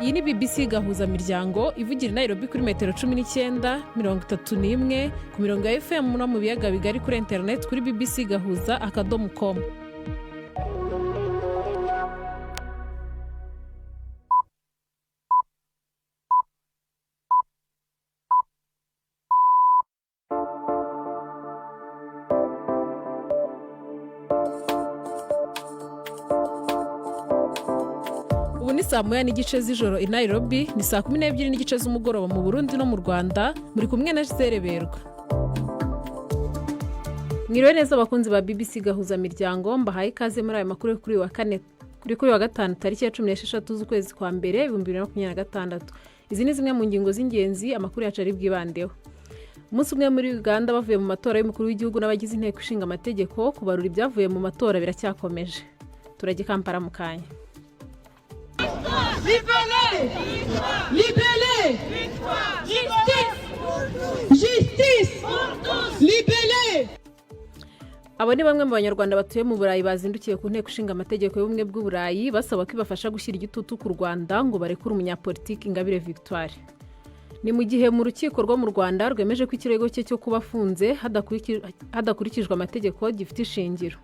iyi ni BBC gahuza miryango ivugira i Nairobi kuri metero 19 31 ku mirongo ya FM no mu biyaga bigari kuri internet kuri bbcgahuza.com. Ubu ni saa moya n'igice z'ijoro i Nairobi, ni saa 12 n'igice z'umugoroba mu Burundi no mu Rwanda, muri kumwe na Gisele Berwa. Mwiriwe neza abakunzi ba BBC gahuza miryango, mbahaye ikaze muri aya makuru kuri wa gatanu tariki ya 16 z'ukwezi kwa mbere 2026. Izi ni zimwe mu ngingo z'ingenzi amakuru yacu ari bwibandeho. Umunsi umwe muri Uganda bavuye mu matora y'umukuru w'igihugu n'abagize inteko ishinga amategeko, kubarura ibyavuye mu matora biracyakomeje. Turajye Kampala mu kanya. Libellé, justice, libellé. Abo ni bamwe mu banyarwanda batuye mu Burayi bazindukiye ku nteko ishinga amategeko y'ubumwe bw'Uburayi basaba ko ibafasha gushyira igitutu ku Rwanda ngo barekure umunyapolitiki Ingabire Victoire. Ni mu gihe mu rukiko rwo mu Rwanda rwemeje ko ikirego cye cyo kuba afunze hadakurikijwe amategeko gifite ishingiro.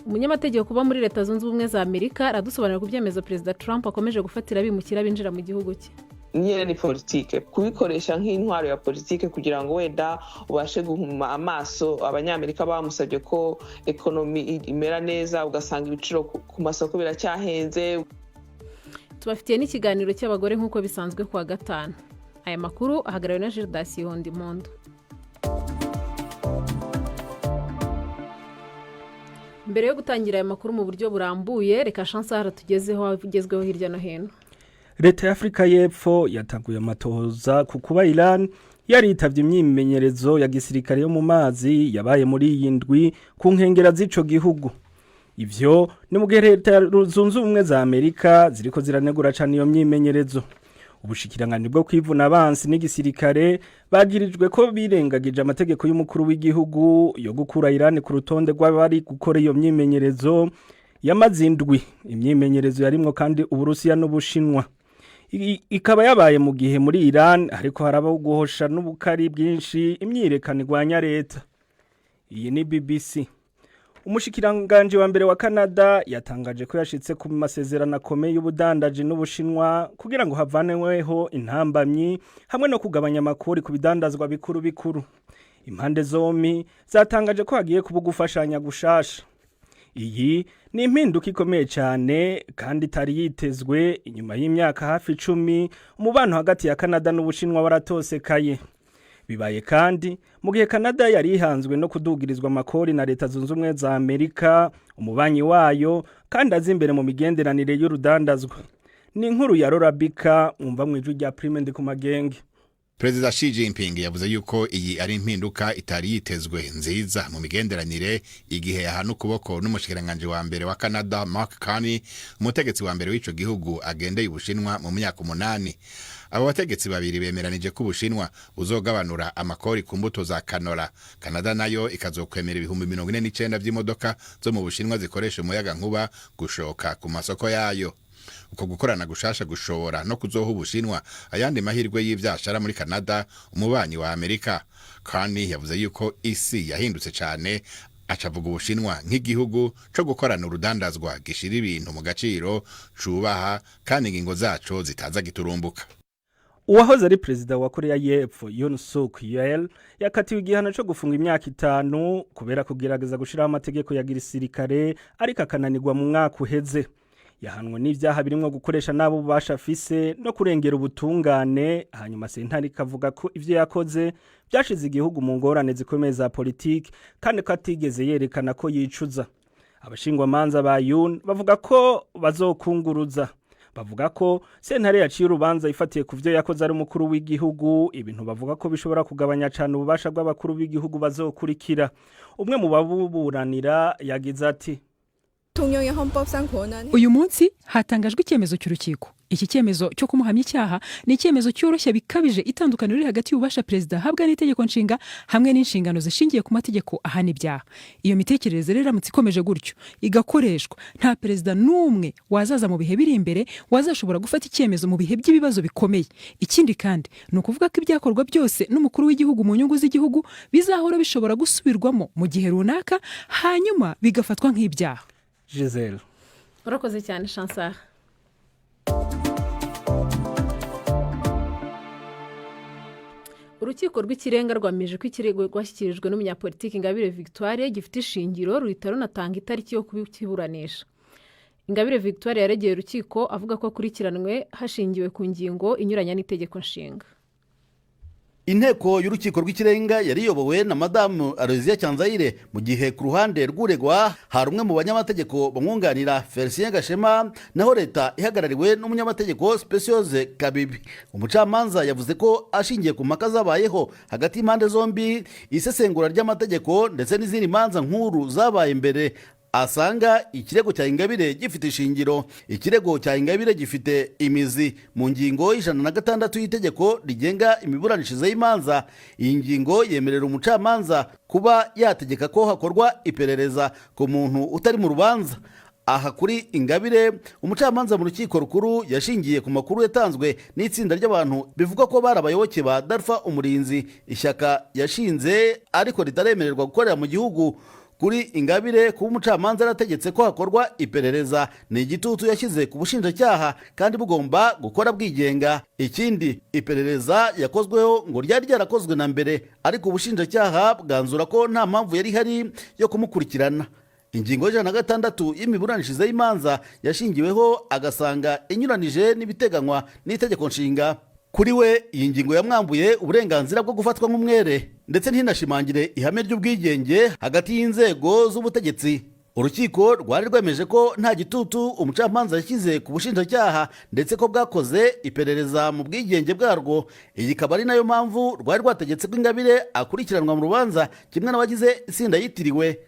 Umunyamategeko kuba muri Leta Zunze Ubumwe za Amerika aradusobanurira ku byemezo Perezida Trump akomeje gufatira bimukira binjira mu gihugu cye. Nyene ni politike kubikoresha nk'intwaro ya politike kugira ngo wenda ubashe guhuma amaso abanyamerika bamusabye ko ekonomi imera neza, ugasanga ibiciro ku masoko biracyahenze. Tubafitiye n'ikiganiro cy'abagore nk'uko bisanzwe kuwa gatanu. Aya makuru ahagarariwe na Gildas Hondimondo. Mbere yo gutangira aya makuru mu buryo burambuye, reka Chancellor tugezeho avugezweho hirya no hino. Leta ya Afrika y'Epfo yatanguye amatohoza ku kuba Iran yaritavye imyimenyerezo ya gisirikare yo mu mazi yabaye muri iyi ndwi ku nkengera z'ico gihugu. Ivyo ni mu gihe Leta Zunze Ubumwe za Amerika ziriko ziranegura cane iyo myimenyerezo. Ubushikiranganje bwo kwivuna abansi n'igisirikare bagirijwe ko birengagije amategeko y'umukuru w'igihugu yo gukura Iran ku rutonde rw'abari gukora iyo myimenyerezo y'amazindwi. Imyimenyerezo yarimwo kandi Uburusiya n'Ubushinwa. Ikaba yabaye mu gihe muri Iran ariko haraba guhosha n'ubukari bwinshi imyirekano igwanya leta. Iyi ni BBC. Umushikiranganje wa mbere wa Canada yatangaje ko yashitse ku masezerano akomeye y'ubudandaji n'Ubushinwa kugira ngo havanweho intambamyi hamwe no kugabanya amakori ku bidandazwa bikuru. Impande zombi zatangaje ko hagiye kubugufashanya gushasha. Iyi ni impinduka ikomeye cyane kandi itari yitezwe inyuma y'imyaka hafi 10 umubano hagati ya Canada n'Ubushinwa waratosekaye. Bibaye kandi mu gihe Canada yari ihanzwe no kudugirizwa amakori na Leta Zunze Ubumwe za Amerika umubanyi wayo kandi azimbere mu migenderanire y'urudandazwa. Ni inkuru ya Rorabika umva mu ijwi rya Prime Ndikumagenge. Perezida Xi Jinping yavuze yuko iyi ari impinduka itari yitezwe nziza mu migenderanire igihe yahana ukuboko n'umushikiranganje wa mbere wa Canada Mark Carney, umutegetsi wa mbere w'ico gihugu agendeye Ubushinwa mu myaka 8. Abo bategetsi babiri bemeranije ko Ubushinwa buzogabanura amakori ku mbuto za canola. Canada nayo ikazokwemera ibihumbi 49 by'imodoka zo mu Bushinwa zikoresha umuyaga nkuba gushoka ku masoko yayo. Uko gukorana gushasha gushobora no kuzoha Ubushinwa ayandi mahirwe y'ivyashara muri Canada umubanyi wa Amerika. Kandi yavuze yuko isi yahindutse cyane, acavuga Ubushinwa nk'igihugu cyo gukorana urudandazwa gishira ibintu mu gaciro cubaha kandi ingingo zaco zitaza giturumbuka. Uwahoze ari perezida wa Korea y'Epfo Yoon Suk Yeol yakatiwe igihano cyo gufunga imyaka 5 kubera kugerageza gushiraho amategeko ya gisirikare ariko akananirwa mu mwaka uheze. Yahanwe n'ivyaha birimo gukoresha nabo bubasha afise no kurengera ubutungane. Hanyuma sentare ikavuga ko ivyo yakoze byashize igihugu mu ngorane zikomeye za politiki kandi ko atigeze yerekana ko yicuza. Abashingwa manza ba Yoon bavuga ko bazokunguruza. Bavuga ko sentare yaciye urubanza ifatiye ku vyo yakoze ari umukuru w'igihugu, ibintu bavuga ko bishobora kugabanya cyane ububasha bw'abakuru b'igihugu bazokurikira. Umwe mu babuburanira yagize ati: uyu munsi hatangajwe icyemezo cy'urukiko iki cyemezo cyo kumuhamya icyaha ni icyemezo cyoroshye bikabije itandukaniro riri hagati y'ububasha perezida ahabwa n'itegeko nshinga hamwe n'inshingano zishingiye ku mategeko ahana ibyaha. Iyo mitekerereze rero iramutse ikomeje gutyo igakoreshwa, nta perezida n'umwe wazaza mu bihe biri imbere wazashobora gufata icyemezo mu bihe by'ibibazo bikomeye. Ikindi kandi ni ukuvuga ko ibyakorwa byose n'umukuru w'igihugu mu nyungu z'igihugu bizahora bishobora gusubirwamo mu gihe runaka hanyuma bigafatwa nk'ibyaha. Giselle, urakoze cyane Chansard. Urukiko rw'ikirenga rwamije ko ikirego rwashyikirijwe n'umunyapolitiki Ingabire Victoire gifite ishingiro ruhita runatanga itariki yo kubiburanisha. Ingabire Victoire yaregeye urukiko avuga ko akurikiranwe hashingiwe ku ngingo inyuranya n'itegeko nshinga. Inteko y'urukiko rw'ikirenga yariyobowe na Madamu Aloysia Cyanzayire mu gihe ku ruhande rw'uregwa hari umwe mu banyamategeko bamwunganira Felicien Gashema, naho leta ihagarariwe n'umunyamategeko Speciose Kabibi. Umucamanza yavuze ko ashingiye ku mpaka zabayeho hagati y'impande zombi, isesengura ry'amategeko ndetse n'izindi manza nkuru zabaye mbere, asanga ikirego cya Ingabire gifite ishingiro. Ikirego cya Ingabire gifite imizi mu ngingo y'106 y'itegeko rigenga imiburanishirize y'imanza. Iyi ngingo yemerera umucamanza kuba yategeka ko hakorwa iperereza ku muntu utari mu rubanza. Aha kuri Ingabire, umucamanza mu rukiko rukuru yashingiye ku makuru yatanzwe n'itsinda ry'abantu bivuga ko bari abayoboke ba Dalpha Umurinzi, ishyaka yashinze ariko ritaremererwa gukorera mu gihugu. Kuri Ingabire, kuba umucamanza yarategetse ko hakorwa iperereza ni igitutu yashyize ku bushinjacyaha kandi bugomba gukora bwigenga. Ikindi, iperereza yakozweho ngo ryari ryarakozwe na mbere, ariko ubushinjacyaha bwanzura ko nta mpamvu yari ihari yo kumukurikirana. Ingingo y'106 y'imiburanishirize y'imanza yashingiweho agasanga inyuranije n'ibiteganywa n'itegeko nshinga. Kuri we iyi ngingo yamwambuye uburenganzira bwo gufatwa nk'umwere ndetse ntinashimangire ihame ry'ubwigenge hagati y'inzego z'ubutegetsi. Urukiko rwari rwemeje ko nta gitutu umucamanza yashyize ku bushinjacyaha ndetse ko bwakoze iperereza mu bwigenge bwarwo. Iyi ikaba ari nayo mpamvu rwari rwategetse ko Ingabire akurikiranwa mu rubanza kimwe n'abagize itsinda yitiriwe.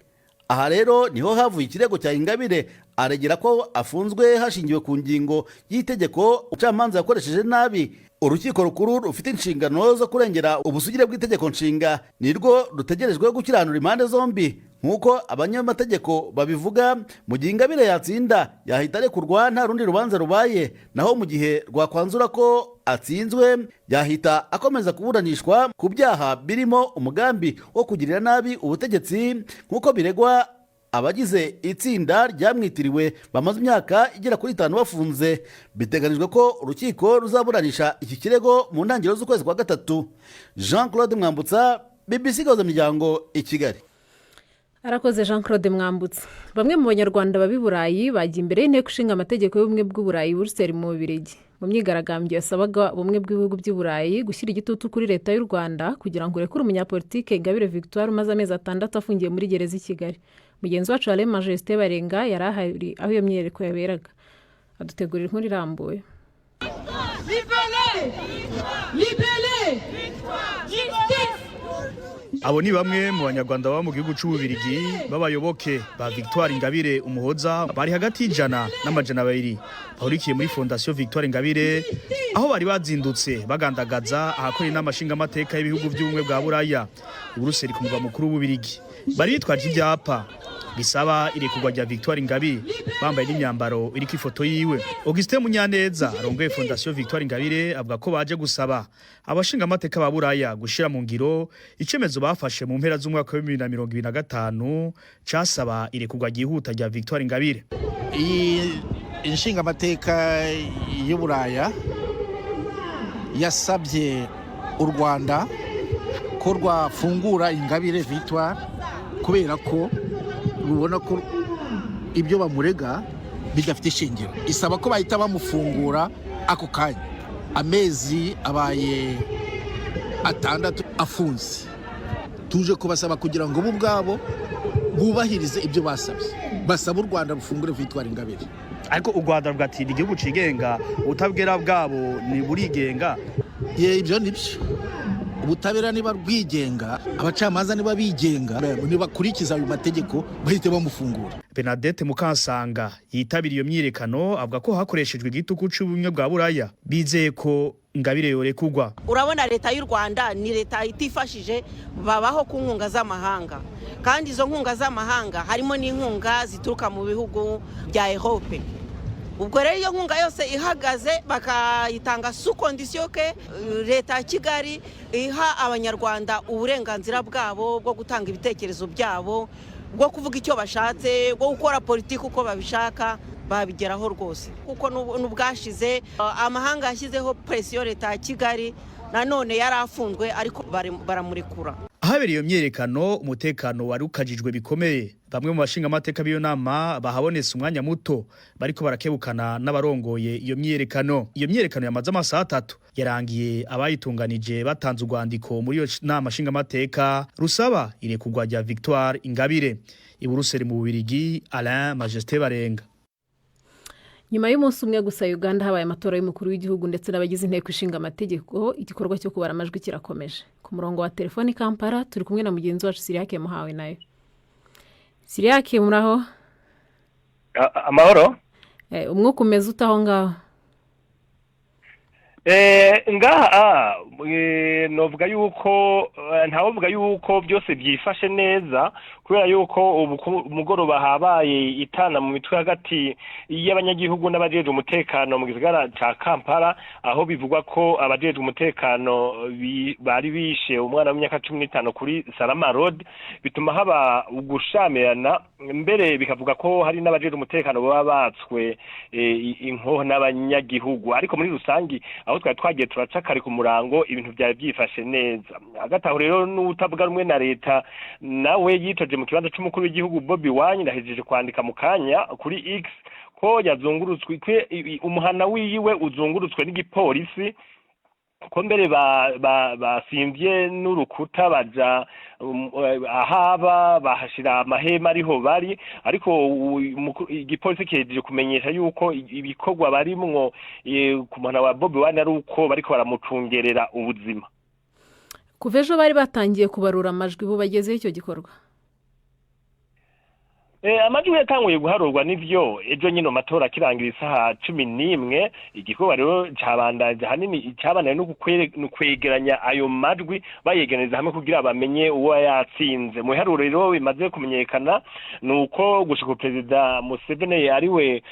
Aha rero niho havuye ikirego cya Ingabire aregera ko afunzwe hashingiwe ku ngingo y'itegeko umucamanza yakoresheje nabi. Urukiko rukuru rufite inshingano zo kurengera ubusugire bw'itegeko nshinga nirwo rutegerejwe gukiranura impande zombi. Nk'uko abanyamategeko babivuga, mu gihe Ingabire yatsinda yahita arekurwa nta rundi rubanza rubaye, naho mu gihe rwakwanzura ko atsinzwe yahita akomeza kuburanishwa ku byaha birimo umugambi wo kugirira nabi ubutegetsi nk'uko biregwa abagize itsinda ryamwitiriwe bamaze imyaka igera kuri 5 bafunze. Biteganijwe ko urukiko ruzaburanisha iki kirego mu ntangiriro z'ukwezi kwa gatatu. Jean Claude Mwambutsa, BBC Gahuza Miryango, i Kigali. Arakoze Jean Claude Mwambutsa. Bamwe mu banyarwanda babi Burayi bagiye imbere y'inteko ishinga amategeko y'ubumwe bw'Uburayi Bruxelles mu Bubiligi. Mu myigaragambyo yasabaga ubumwe bw'ibihugu by'u Burayi gushyira igitutu kuri leta y'u Rwanda kugira ngo urekure umunyapolitike Ingabire Victoire umaze amezi 6 afungiye muri gereza i Kigali. Mugenzi wacu Alain Majesté Barenga yari ahari aho iyo myiyereko yaberaga. Adutegurira inkuru irambuye. Abo ni bamwe mu banyarwanda baba mu gihugu cy'Ububiligi b'abayoboke ba Victoire Ingabire Umuhoza, bari hagati y'ijana n'amajana 200 bahurikiye muri Fondation Victoire Ingabire, aho bari bazindutse bagandagaza ahakorera n'amashinga amateka y'ibihugu by'ubumwe bwa Buraya i Bruxelles ku mugwa mukuru w'Ububiligi. Bari bitwaje ibyapa bisaba irekurwa rya Victoire Ingabire, bambaye n'imyambaro iriko ifoto yiwe. Augustin Munyaneza arongoye Fondation Victoire Ingabire avuga ko baje gusaba abashinga amateka ba Buraya gushira mu ngiro icemezo bafashe mu mpera z'umwaka wa 2025 casaba irekurwa ryihuta rya Victoire Ingabire. Iyi inshinga amateka y'Uburaya yasabye u Rwanda ko rwafungura Ingabire Victoire kubera ko rubona ko ibyo bamurega bidafite ishingiro. Isaba ko bahita bamufungura ako kanya. Amezi abaye 6 afunze. Tuje kubasaba kugira ngo bo ubwabo bubahirize ibyo basabye. Basaba u Rwanda rufungure Victoire Ingabire. Ariko u Rwanda rugati igihugu cigenga utabwera bwabo ni burigenga. Ibyo nibyo. ubutabera niba rwigenga, abacamanza niba bigenga, nibakurikiza ayo mategeko bahite bamufungura. Bernadette Mukansanga yitabiriye iyo myiyerekano avuga ko hakoreshejwe igitugu cy'ubumwe bwa Buraya bizeye ko Ingabire yorekugwa. Urabona leta y'u Rwanda ni leta itifashije, babaho ku nkunga z'amahanga, kandi izo nkunga z'amahanga harimo n'inkunga zituruka mu bihugu bya Europe. Ubwo rero iyo nkunga yose ihagaze bakayitanga su condition ke leta ya Kigali iha abanyarwanda uburenganzira bwabo bwo gutanga ibitekerezo byabo, bwo kuvuga icyo bashatse, bwo gukora politiki uko babishaka, babigeraho rwose. Kuko n'ubwashize amahanga yashyizeho presiyo leta ya Kigali, nanone yarafunzwe ariko baramurekura. Ahabera iyo myiyerekano umutekano wari ukajijwe bikomeye. Bamwe mu bashinga amateka b'iyo nama bahabonetse umwanya muto bariko barakebukana n'abarongoye iyo myiyerekano. Iyo myiyerekano yamaze amasaha 3 yarangiye abayitunganije batanze urwandiko muri iyo nama shinga amateka rusaba irekugwa rya Victoire Ingabire. I Buruseli mu Bubiligi, Alain Majesté Barenga. Nyuma y'umunsi umwe gusa Uganda habaye amatora y'umukuru w'igihugu ndetse n'abagize inteko ishinga amategeko, igikorwa cyo kubara amajwi kirakomeje. Ku murongo wa telefoni Kampala turi kumwe na mugenzi wacu Siriake Muhawe nayo. Siriake muraho? Amahoro? Umwuka umeze utaho ngaho? Ngaha novuga yuko ntawovuga yuko byose byifashe neza, kubera yuko umugoroba habaye itana mu mitwe hagati y'abanyagihugu n'abajeje umutekano mu gisagara ca Kampala, aho bivugwa ko abajeje umutekano bari bishe umwana w'imyaka 15 kuri Salama Road, bituma haba ugushamirana, mbere bikavuga ko hari n'abajeje umutekano baba batswe inkoho n'abanyagihugu. Ariko muri rusangi aho twagiye turacakari ku murango ibintu bya byifashe neza. Agataho rero n'utavuga rumwe na leta nawe yitoje mu kibanza cy'umukuru w'igihugu Bobi Wine ndahejeje kwandika mu kanya kuri X ko yazungurutswe umuhana wiwe uzungurutswe n'igipolisi, ko mbere basimvye n'urukuta baja ahaba bahashira amahema ariho bari, ariko igipolisi kihejeje kumenyesha yuko ibikorwa barimwo ku muhana wa Bobi Wine ari uko bariko baramucungerera ubuzima. Kuvejo bari batangiye kubarura amajwi bo bagezeho icyo gikorwa. Amajwi yatanguye guharurwa n'ivyo ejo nyino matora kirangira isaha 11. Igikorwa rero cabandanje hanini cabanaye no kwegeranya ayo majwi bayegereza hamwe kugira bamenye uwo yatsinze. Mu haruro rero bimaze kumenyekana nuko gushika president Museveni ariwe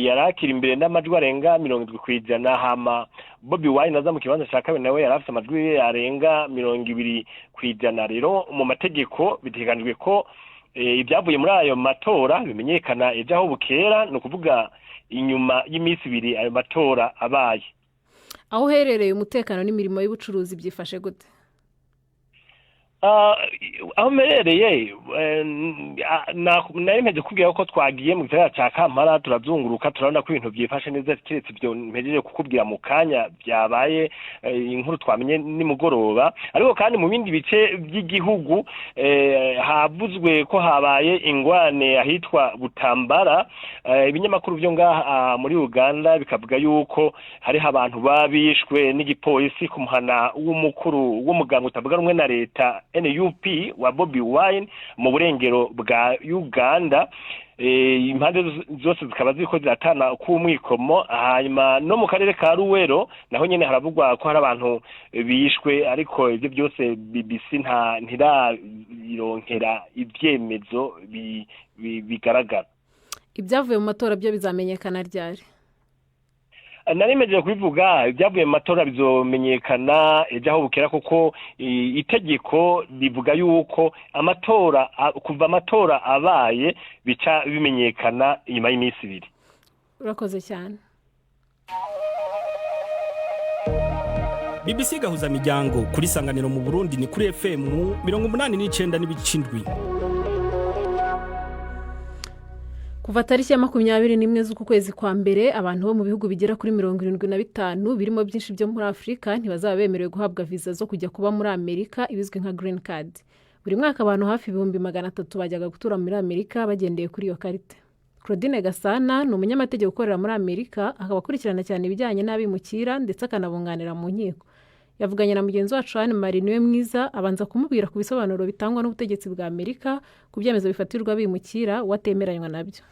yarakira imbere n'amajwi arenga 70%, hama Bobi Wine naza mu kibanza ca kabiri nawe yarafite amajwi arenga 20%. Rero mu mategeko biteganijwe ko ibyavuye muri ayo matora bimenyekana ejo aho bukera, no kuvuga inyuma y'imisi 2 ayo matora abaye. Aho herereye umutekano n'imirimo y'ubucuruzi byifashe gute? Aho merereye nayemeje kubwira ko twagiye mu gisagara ca Kampala turazunguruka turabona ko ibintu byifashe neza, kiretse ibyo mpejeje kukubwira mu kanya byabaye inkuru twamenye nimugoroba. Ariko kandi mu bindi bice by'igihugu havuzwe ko habaye ingwane ahitwa Butambara. Ibinyamakuru byo ngaha muri Uganda bikavuga yuko hari abantu babishwe n'igipolisi ku muhana w'umukuru w'umuganga utavuga rumwe na leta NUP wa Bobi Wine mu burengero bwa Uganda. Impande zose zikaba ziko ziratana ku mwikomo. Hanyuma no mu karere ka Ruwero naho nyene haravugwa ko hari abantu bishwe, ariko ivyo byose BBC ntirayironkera ibyemezo bigaragara. Ibyavuye mu matora byo bizamenyekana ryari? Narimeje kubivuga ibyavuye mu matora bizomenyekana ejo aho bukera, kuko itegeko rivuga yuko amatora kuva amatora abaye bica bimenyekana nyuma y'imisi 2. Urakoze cyane. BBC gahuza miryango kuri Sanganiro mu Burundi ni kuri FM 89.7. Kuva tariki ya 21 z'uku kwezi kwa mbere abantu bo mu bihugu bigera kuri 75 birimo byinshi byo muri Afrika ntibazaba bemerewe guhabwa visa zo kujya kuba muri Amerika ibizwi nka green card. Buri mwaka abantu hafi 300 bajyaga gutura muri Amerika bagendeye kuri iyo karita. Claudine Gasana ni umunyamategeko ukorera muri Amerika, akaba akurikirana cyane ibijyanye n'abimukira ndetse akanabunganira mu nkiko. yavuganye na mugenzi wacu Anne Marie niwe mwiza abanza kumubwira ku bisobanuro bitangwa n'ubutegetsi bwa Amerika ku byemezo bifatirwa abimukira watemeranywa nabyo.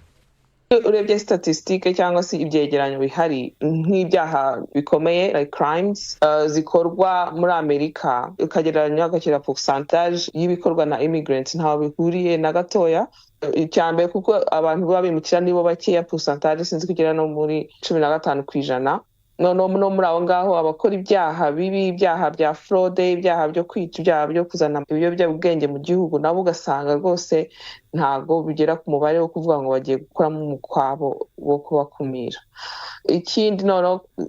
Urebye statistique cyangwa se ibyegeranyo bihari nk'ibyaha bikomeye like crimes zikorwa muri Amerika ukagereranya agakira pourcentage y'ibikorwa na immigrants ntaho bihuriye na gatoya. Icyambere kuko abantu babimukira nibo bakeya pourcentage sinzi kugera no muri 15%. No muri aho ngaho abakora ibyaha bibi, ibyaha bya fraude, ibyaha byo kwica, ibyaha byo kuzana ibiyobyabwenge mu gihugu nabo ugasanga rwose ntago bigera ku mubare wo kuvuga ngo bagiye gukoramo umukwabo wo kubakumira. Ikindi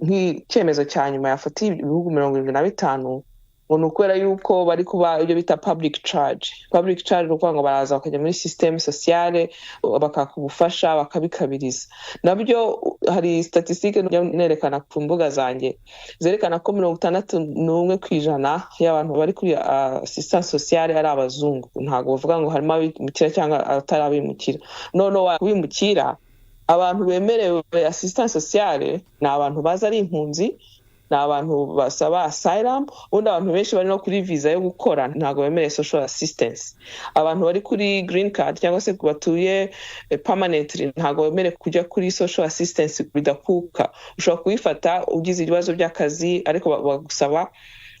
nk'icyemezo cya nyuma yafatiye ibihugu 75 ngo nukubera yuko bari kuba ibyo bita public charge ukuvuga ngo baraza bakajya muri systeme sociale bakakubufasha bakabikabiriza. Nabyo hari statistique nerekana ku mbuga zanjye zerekana ko 61% y'abantu bari kuri assistance sociale ari abazungu. Ntago bavuga ngo harimo abimukira cyangwa atarabimukira. Wimukira abantu bemerewe assistance sociale ni abantu baza ari impunzi, ni abantu basaba asylum, ubundi abantu benshi bari no kuri visa yo gukora ntago bemereye social assistance. Abantu bari kuri green card cyangwa se batuye permanently ntago bemereye kujya kuri social assistance bidakuka. Ushobora kuyifata ugize ibibazo by'akazi ariko bagusaba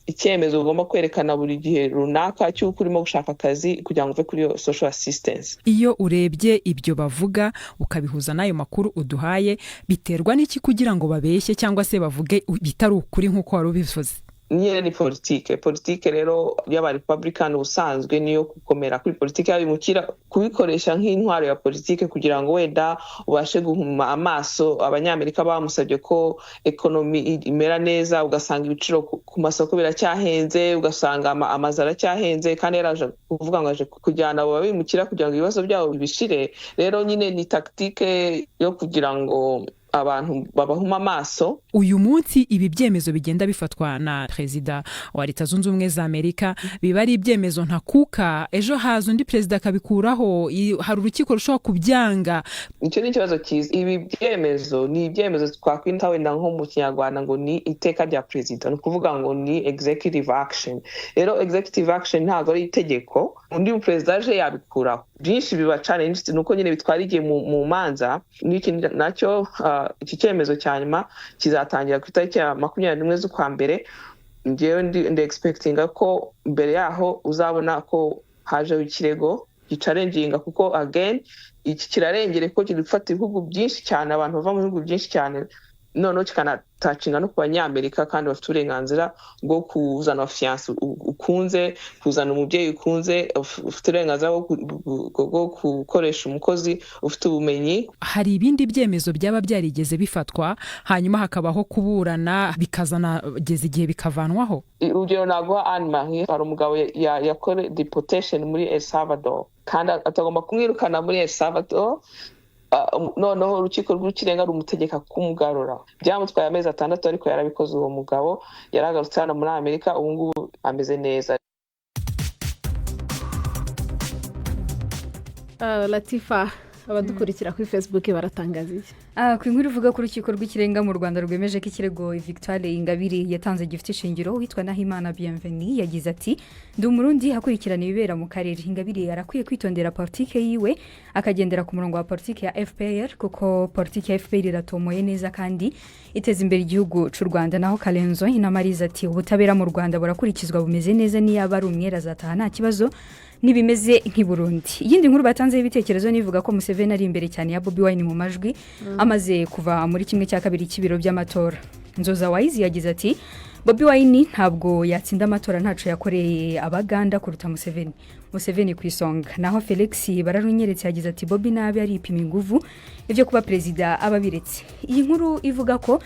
icyemezo ugomba kwerekana buri gihe runaka cy'uko urimo gushaka akazi kugira ngo uve kuri social assistance. Iyo urebye ibyo bavuga ukabihuza n'ayo makuru uduhaye biterwa n'iki kugira ngo babeshye cyangwa se bavuge bitari ukuri nk'uko wari ubivuze? Nyine ni politike rero y'aba Republican ubusanzwe niyo gukomera kuri politike y'abimukira kubikoresha nk'intwaro ya politike kugira ngo wenda ubashe guhuma amaso abanyamerika bamusabye ko economy imera neza, ugasanga ibiciro ku masoko biracyahenze, ugasanga amazu aracyahenze kandi yaraje kuvuga ngo aje kujyana abo babimukira kugira ngo ibibazo byabo bibishire. Rero nyine ni tactique yo kugira ngo abantu babahuma amaso. Uyu munsi ibi byemezo bigenda bifatwa na Perezida wa Leta Zunze Ubumwe za Amerika biba ari ibyemezo ntakuka, ejo haza undi perezida akabikuraho, hari urukiko rushobora kubyanga. Icyo ni ikibazo cyiza. Ibi byemezo ni ibyemezo twakwita wenda nko mu Kinyarwanda ngo ni iteka rya perezida, ni ukuvuga ngo ni executive action. Rero executive action ntabwo ari itegeko, undi perezida aje yabikuraho. Byinshi biba challenge nuko nyine bitwara igihe mu manza. N'iki nacyo iki cyemezo cya nyuma kizatangira ku itariki ya 21 z'ukwa mbere. Ngewe ndi expectinga ko mbere yaho uzabona ko haje ikirego gicarenginga kuko again iki kirarengere ko kidufata ibihugu byinshi cyane, abantu bava mu bihugu byinshi cyane noneho kikanatacinga no ku banyamerika kandi bafite uburenganzira bwo kuzana fiance ukunze, kuzana umubyeyi ukunze, ufite uburenganzira bwo gukoresha umukozi ufite ubumenyi. Hari ibindi byemezo byaba byarigeze bifatwa hanyuma hakabaho kuburana bikazana geze igihe bikavanwaho? Urugero naguha Anne Marie, hari umugabo yakore deportation muri El Salvador kandi atagomba kumwirukana muri El Salvador. Noneho urukiko rw'ikirenga rumutegeka kumugarura. Byamutwaye amezi 6 ariko yarabikoze. Uwo mugabo yaragarutse hano muri Amerika, ubu ngubu ameze neza. Latifa, abadukurikira kuri Facebook baratangaza iki? Ku inkuru ivuga ko urukiko rw'ikirenga mu Rwanda rwemeje ko ikirego Victoire Ingabire yatanze gifite ishingiro, witwa Nahimana Bienvenue yagize ati ndi umurundi hakurikirana ibibera mu karere. Ingabire arakwiye kwitondera politike yiwe akagendera ku murongo wa politike ya FPR kuko politike ya FPR iratomoye neza kandi iteza imbere igihugu cy'u Rwanda. Naho Kalenzo inamariza ati ubutabera mu Rwanda burakurikizwa bumeze neza, niyo bari umwera azataha nta kibazo nibimeze nk'i Burundi. Yindi nkuru batanze ibitekerezo nivuga ko Museveni ari imbere cyane ya Bobi Wine mu majwi amaze kuva muri kimwe cya kabiri cy'ibiro by'amatora. Nzoza Wise yagize ati Bobi Wine ntabwo yatsinda amatora ntaco yakoreye abaganda kuruta Museveni ku isonga. Naho Felix bararunyeretse yagize ati Bobi nabi ari ipima inguvu ivyo kuba perezida ababiretse. Iyi nkuru ivuga ko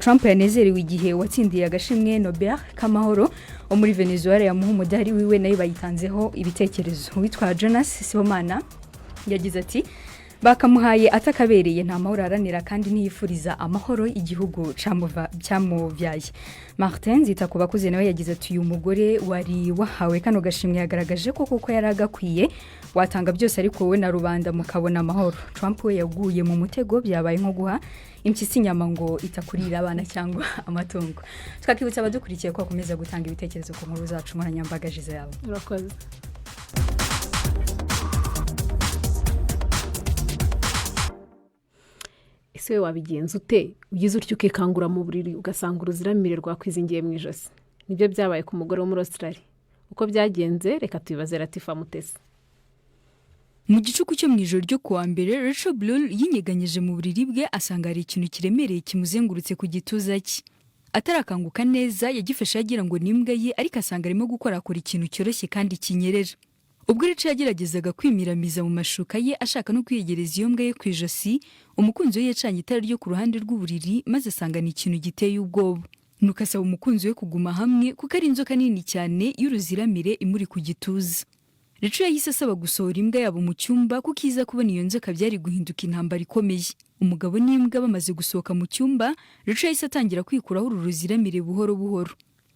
Trump yanezerewe igihe watsindiye agashimwe Nobel k'amahoro muri Venezuela yamuha umudari wiwe nayo bayitanzeho ibitekerezo. Witwa Jonas Sibomana yagize ati bakamuhaye atakabereye nta mahoro aranira kandi ntiyifuriza amahoro igihugu cyamubyaye. Martin Zita ku bakuze nawe yagize ati uyu mugore wari wahawe kano gashimwe yagaragaje ko kuko yari agakwiye watanga byose ariko wowe na rubanda mukabona amahoro. Trump we yaguye mu mutego byabaye nko guha impyisi inyama ngo itakurira abana cyangwa amatungo. Twakibutsa abadukurikiye ko bakomeza gutanga ibitekerezo ku nkuru zacu nkoranyambaga jize yabo. Urakoze. Ese wabigenza ute ugize utyo ukikangura mu buriri ugasanga uruziramire rwakwizingiye mu ijosi? Nibyo byabaye ku mugore wo muri Australia. Uko byagenze reka tubibaze Latifa Mutesi. Mu gicuku cyo mu ijoro ryo kuwa mbere, Rachel Bloll yinyeganyeje mu buriri bwe asanga hari ikintu kiremereye kimuzengurutse ku gituza cye. Atarakanguka neza yagifashe yagira ngo ni imbwa ye ariko asanga arimo gukorakora ikintu cyoroshye kandi kinyerera. Ubwo Rachel yageragezaga kwimiramiza mu mashuka ye ashaka no kwiyegereza iyo mbwa ye ku ijosi, umukunzi we yacanye itara ryo ku ruhande rw'uburiri maze asanga ni ikintu giteye ubwoba. Nuko asaba umukunzi we kuguma hamwe kuko ari inzoka nini cyane y'uruziramire imuri ku gituza. Rachel yahise asaba gusohora imbwa yabo mu cyumba kuko iza kubona iyo nzoka byari guhinduka intambara ikomeye. Umugabo n'imbwa bamaze gusohoka mu cyumba, Rachel yahise atangira kwikuraho uru ruziramire buhoro buhoro.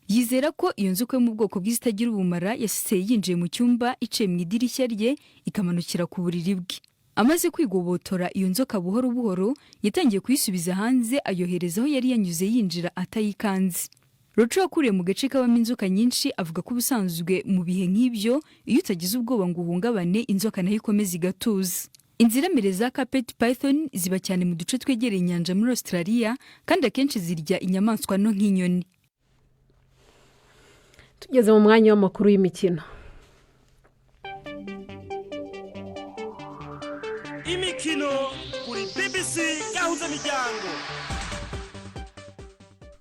Yizera ko iyo nzoka yo mu bwoko bw'izitagira ubumara yasiseye yinjiye mu cyumba iciye mu idirishya rye ikamanukira ku buriri bwe. Amaze kwigobotora iyo nzoka buhoro buhoro yatangiye kuyisubiza hanze ayohereza aho yari yanyuze yinjira atayikanze. Rachel akuriye mu gace kabamo inzoka nyinshi avuga ko ubusanzwe mu bihe nk'ibyo iyo utagize ubwoba ngo uhungabane inzoka nayo ikomeza igatuza. Inziramire za carpet python ziba cyane mu duce twegereye inyanja muri Australia kandi akenshi zirya inyamaswa nto nk'inyoni. Tugeze mu mwanya w'amakuru y'imikino. Imikino kuri BBC gahuza miryango.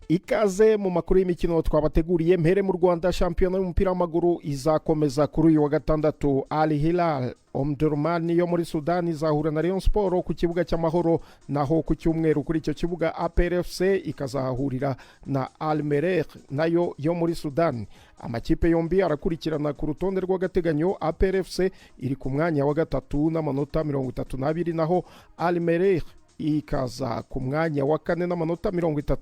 Ikaze mu makuru y'imikino twabateguriye. Mpere mu Rwanda, shampiyona y'umupira w'amaguru izakomeza kuri uyu wa gatandatu. Al Hilal Omdurman yo muri Sudan izahura na Rayon Sport ku kibuga cy'amahoro, naho ku cyumweru kuri icyo kibuga APR FC ikazahahurira na Al Merreikh nayo yo muri Sudan. Amakipe yombi arakurikirana ku rutonde rw'agateganyo. APR FC iri ku mwanya wa gatatu n'amanota 32, naho Al Merreikh ikaza ku mwanya wa kane n'amanota 30.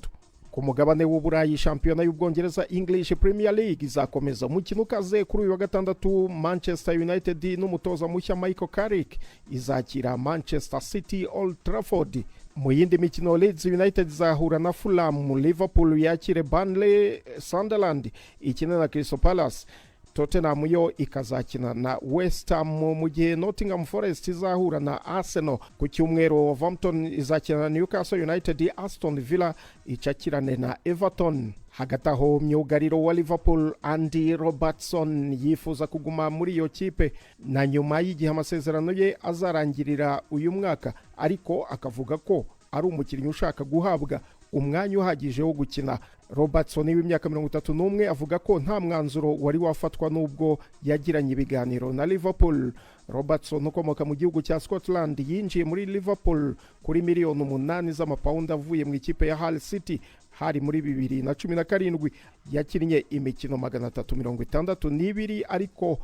Ku mugabane w'Uburayi, shampiyona y'Ubwongereza English Premier League izakomeza umukino ukaze kuri uyu wa gatandatu. Manchester United n'umutoza mushya Michael Carrick izakira Manchester City Old Trafford. Mu yindi mikino, Leeds United izahura na Fulham, Liverpool yakire Burnley, Sunderland ikina na Crystal Palace, Tottenham yo ikazakina na West Ham, mu gihe Nottingham Forest izahura na Arsenal. Ku cyumweru Wolverhampton izakina na Newcastle United, Aston Villa icakirane na Everton. Hagati aho, myugariro wa Liverpool Andy Robertson yifuza kuguma muri iyo kipe na nyuma y'igihe amasezerano ye azarangirira uyu mwaka, ariko akavuga ko ari umukinnyi ushaka guhabwa umwanya uhagije wo gukina. Robertson w'imyaka 31 avuga ko nta mwanzuro wari wafatwa n'ubwo yagiranye ibiganiro na Liverpool. Robertson ukomoka mu gihugu cya Scotland yinjiye muri Liverpool kuri miliyoni 8 z'amapawundi avuye mu ikipe ya Hull City hari muri 2017. Yakinnye imikino 362 ariko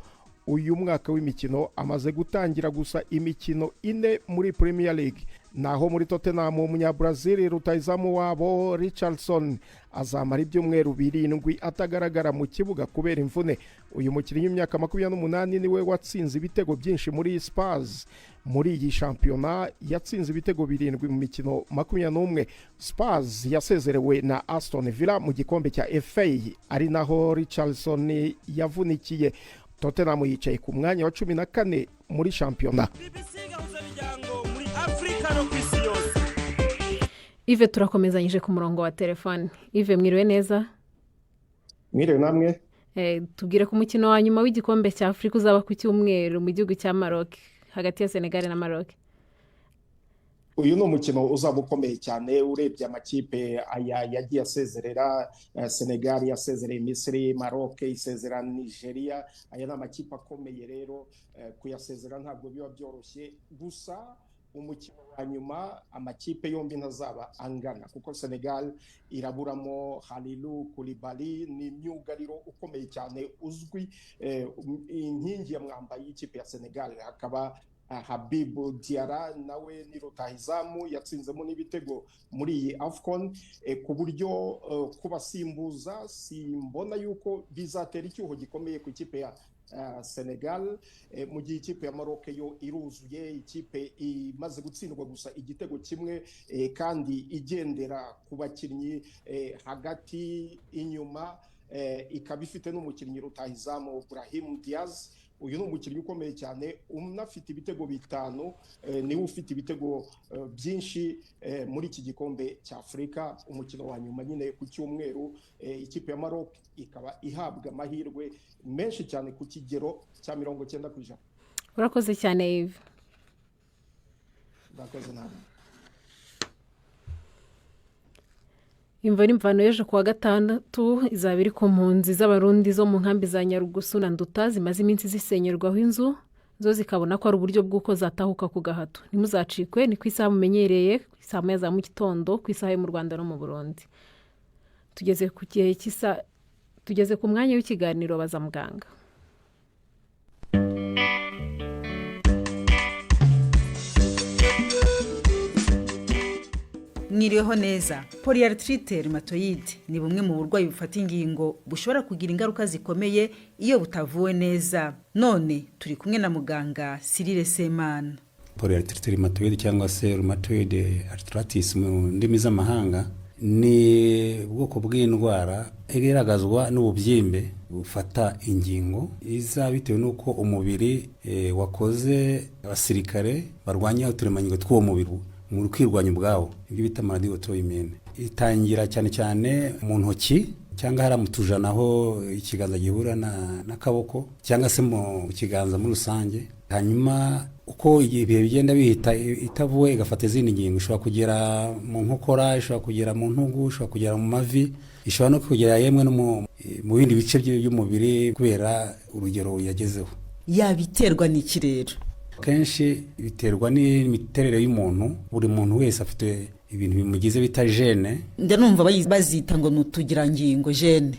uyu mwaka w'imikino amaze gutangira gusa imikino 4 muri Premier League. Naho muri Tottenham, umunyabrazil rutahizamu wabo Richarlison azamara ibyumweru 7 atagaragara mu kibuga kubera imvune. Uyu mukinnyi w'imyaka 28 niwe watsinze ibitego byinshi muri Spurs. Muri iyi shampiyona yatsinze ibitego 7 mu mikino 21. Spurs yasezerewe na Aston Villa mu gikombe cya FA, ari naho Richarlison yavunikiye. Tottenham yicaye ku mwanya wa 14 muri shampiyona. Ive turakomezanyije ku murongo wa telefone. Ive, mwiriwe neza? Mwiriwe namwe. Tubwire ku mukino wa nyuma w'igikombe cya Afrika uzaba ku cyumweru mu gihugu cya Maroc hagati ya Senegal na Maroc. Uyu ni umukino uzaba ukomeye cyane urebye amakipe yagiye asezerera. Senegal yasezereye Misiri, Maroc isezera Nigeria. Aya ni amakipe akomeye rero, kuyasezera ntabwo biba byoroshye. Gusa umukino wa nyuma amakipe yombi ntazaba angana kuko Senegal iraburamo Halilou Koulibaly, ni myugariro ukomeye cyane uzwi, inkingi ya mwamba y'ikipe ya Senegal. Hakaba Habibu Diarra nawe ni rutahizamu yatsinzemo n'ibitego muri iyi AFCON ku buryo kubasimbuza simbona yuko bizatera icyuho gikomeye ku ikipe ya Senegal mu gihe ikipe ya Maroc yo iruzuye, ikipe imaze gutsindwa gusa igitego kimwe kandi igendera ku bakinnyi hagati inyuma, ikaba ifite n'umukinnyi rutahizamu Brahim Diaz. Uyu ni umukinnyi ukomeye cyane unafite ibitego 5, niwe ufite ibitego byinshi muri iki gikombe cya Afurika. Umukino wa nyuma nyine ku cyumweru ikipe ya Maroc ikaba ihabwa amahirwe menshi cyane ku kigero cya 90%. Urakoze cyane Yves. Urakoze nawe. Imva n'imvano y'ejo kuwa gatandatu izaba iri ku mpunzi z'abarundi zo mu nkambi za Nyarugusu na Nduta zimaze iminsi zisenyerwaho inzu zo zikabona ko ari uburyo bw'uko zatahuka ku gahato. Ntimuzacikwe, ni ku isaha mumenyereye, ku isaha moya za mu gitondo, ku isaha yo mu Rwanda no mu Burundi. Tugeze ku mwanya w'ikiganiro baza muganga. Mwiriweho neza. Polyarthrite rheumatoide ni bumwe mu burwayi bufata ingingo bushobora kugira ingaruka zikomeye iyo butavuwe neza. None turi kumwe na muganga Cyril Semana. Polyarthrite rheumatoide cyangwa se rheumatoid arthritis mu ndimi z'amahanga ni ubwoko bw'indwara igaragazwa n'ububyimbe bufata ingingo iza bitewe n'uko umubiri wakoze abasirikare barwanya uturemangingo tw'uwo mubiri mu kwirwanya ubwawo, ibyo bita maladie auto-immune. Itangira cyane cyane mu ntoki cyangwa haramutujanaho ikiganza gihura n'akaboko cyangwa se mu kiganza muri rusange. Hanyuma uko ibihe bigenda bihita itavuwe igafata izindi ngingo, ishobora kugera mu nkokora, ishobora kugera mu ntugu, ishobora kugera mu mavi, ishobora no kugera yemwe no mu bindi bice by'umubiri kubera urugero yagezeho. Yabiterwa n'iki rero? Kenshi biterwa n'imiterere y'umuntu. Buri muntu wese afite ibintu bimugize bita gene. Ndanumva bazita ngo nutugirangingo gene.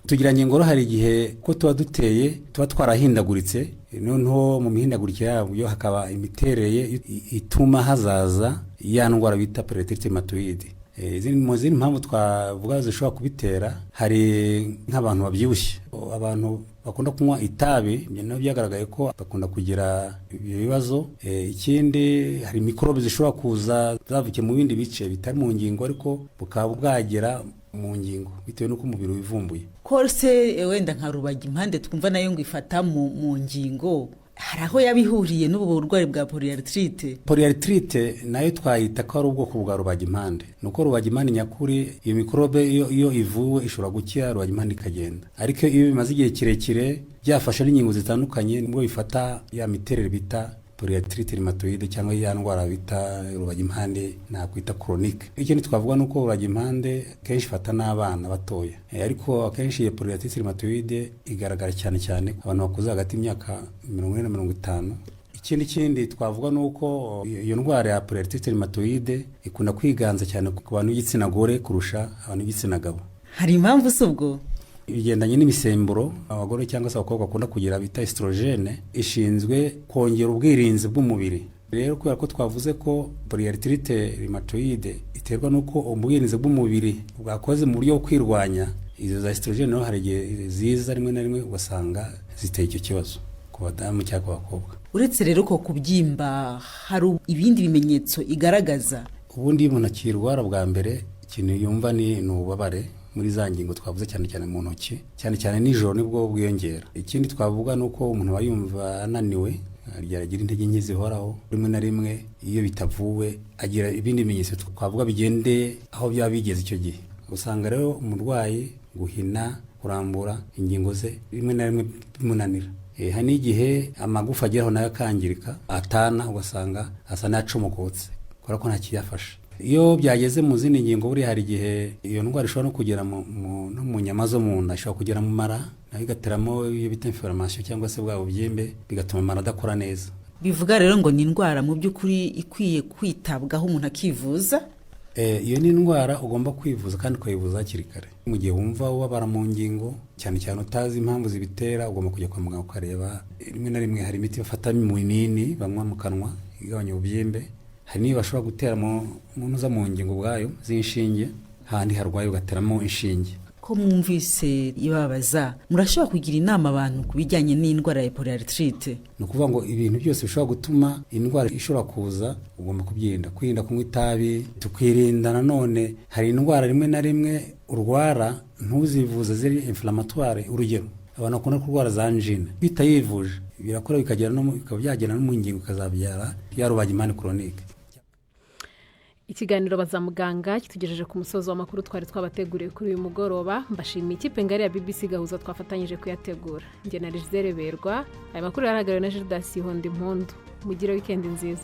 Tugirangingo hari igihe ko tuba duteye tuba twarahindaguritse, noneho mu mihindagurikire yabyo hakaba imiterere ituma hazaza ya ndwara bita polyarthrite rheumatoide. Zindi mpamvu twavuga zishobora kubitera, hari nk'abantu babyibushye, abantu bakunda kunywa itabi, nabyo byagaragaye ko bakunda kugira ibibazo. Ikindi hari mikorobe zishobora kuza zavukiye mu bindi bice bitari mu ngingo ariko bukaba bwagera mu ngingo bitewe n'uko umubiri wivumbuye. Kose wenda nka rubagimpande twumva nayo ngo ifata mu ngingo, hari aho yabihuriye n'ubu burwayi bwa polyarthrite? Polyarthrite nayo twayita ko ari ubwoko bwa rubagimpande. Nuko rubagimpande nyakuri iyo mikorobe iyo ivuwe ishobora gukira, rubagimpande ikagenda. Ariko iyo bimaze igihe kirekire byafasha n'ingingo zitandukanye nibwo bifata ya miterere bita polyarthrite rheumatoide cyangwa ya ndwara bita rubagimpande nakwita chronique. Ikindi twavuga nuko rubagimpande kenshi fata n'abana batoya, ariko akenshi iyo polyarthrite rheumatoide igaragara cyane abantu bakuze hagati y'imyaka 40 na 50. Ikindi twavuga nuko iyo ndwara ya polyarthrite rheumatoide ikunda kwiganza cyane ku bantu b'igitsina gore kurusha abantu b'igitsina gabo. Hari impamvu subwo bigendanye n'imisemburo abagore cyangwa se abakobwa bakunda kugira bita estrogene, ishinzwe kongera ubwirinzi bw'umubiri. Rero kubera ko twavuze ko polyarthrite rheumatoide iterwa nuko ubwirinzi bw'umubiri bwakoze mu buryo bwo kwirwanya, izo za estrogene no hari igihe ziza rimwe na rimwe ugasanga ziteye icyo kibazo ku badamu cyangwa ku bakobwa. Uretse rero ko kubyimba hari ibindi bimenyetso igaragaza? Ubundi umuntu akirwara bwa mbere ikintu yumva ni ububabare muri za ngingo twavuze cyane mu ntoki, cyane nijoro nibwo bwiyongera. Ikindi twavuga nuko umuntu aba yumva ananiwe, agira intege nke zihoraho, rimwe na rimwe iyo bitavuwe agira ibindi bimenyetso twavuga bigende aho byaba bigeze icyo gihe. Usanga rero umurwayi guhina, kurambura ingingo ze rimwe na rimwe bimunanira. Hari n'igihe amagufa ageraho nayo akangirika, atana ugasanga asa n'acomokotse kubera ko nta kiyafasha. Iyo byageze mu zindi ngingo buri hari igihe iyo ndwara ishobora no kugera mu nyama zo mu nda, ishobora kugera mu mara, nayo igateramo iyo bita inflammation cyangwa se bwa bubyimbe, bigatuma amara adakora neza. Bivuga rero ngo ni indwara mu by'ukuri ikwiye kwitabwaho umuntu akivuza? iyo ni indwara ugomba kwivuza kandi ukayivuza hakiri kare. Mu gihe wumva ubabara mu ngingo cyane cyane utazi impamvu zibitera, ugomba kujya kwa muganga ukareba. Rimwe na rimwe hari imiti bafata mu binini banywa mu kanwa igabanya ububyimbe, hari n'iyo bashobora gutera mu ntuza mu ngingo ubwayo z'inshinge, handi harwaye ugateramo inshinge. Ko mwumvise ibabaza, murashobora kugira inama abantu ku bijyanye n'indwara ya polyarthrite? Ni ukuvuga ngo ibintu byose bishobora gutuma indwara ishobora kuza ugomba kubyirinda. Kwirinda kunywa itabi, tukirinda nanone hari indwara rimwe na rimwe urwara ntuzivuze ziri inflammatoire. Urugero, abantu bakunda kurwara za angine bitayivuje birakora bikagera no bikaba byagera no mu ngingo ikazabyara ya rubagimpande chronique. Ikiganiro bazamuganga kitugejeje ku musozo w'amakuru twari twabateguriye kuri uyu mugoroba. Mbashimiye ikipe ngari ya BBC Gahuza twafatanyije kuyategura. Nge na Rizere Berwa, aya makuru yarahagariwe na Gildas Honda Impundu. Mugire weekend nziza.